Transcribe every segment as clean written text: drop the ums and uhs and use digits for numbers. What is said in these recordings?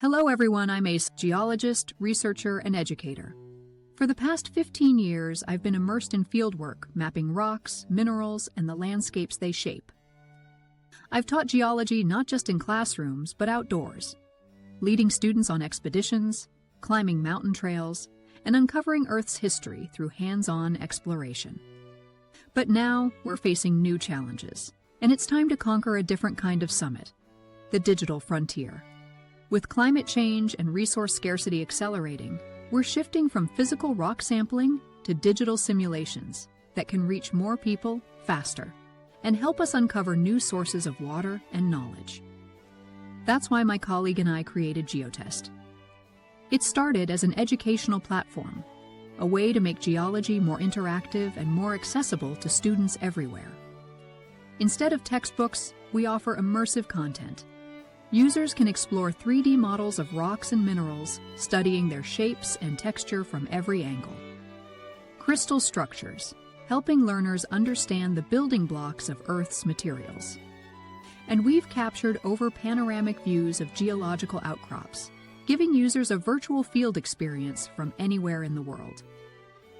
Hello everyone, I'm a geologist, researcher, and educator. For the past 15 years, I've been immersed in fieldwork, mapping rocks, minerals, and the landscapes they shape. I've taught geology not just in classrooms, but outdoors, leading students on expeditions, climbing mountain trails, and uncovering Earth's history through hands-on exploration. But now, we're facing new challenges, and it's time to conquer a different kind of summit, the digital frontier. With climate change and resource scarcity accelerating, we're shifting from physical rock sampling to digital simulations that can reach more people faster and help us uncover new sources of water and knowledge. That's why my colleague and I created Geotest. It started as an educational platform, a way to make geology more interactive and more accessible to students everywhere. Instead of textbooks, we offer immersive content. Users can explore 3D models of rocks and minerals, studying their shapes and texture from every angle. Crystal structures, helping learners understand the building blocks of Earth's materials. And we've captured over panoramic views of geological outcrops, giving users a virtual field experience from anywhere in the world.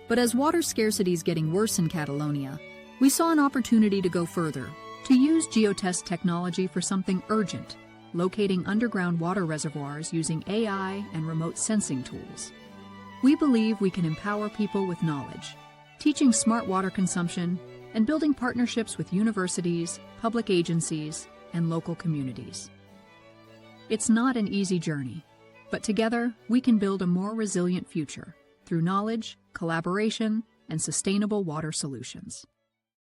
But as water scarcity is getting worse in Catalonia, we saw an opportunity to go further, to use Geotest technology for something urgent, locating underground water reservoirs using AI and remote sensing tools. We believe we can empower people with knowledge, teaching smart water consumption, and building partnerships with universities, public agencies, and local communities. It's not an easy journey, but together we can build a more resilient future through knowledge, collaboration, and sustainable water solutions.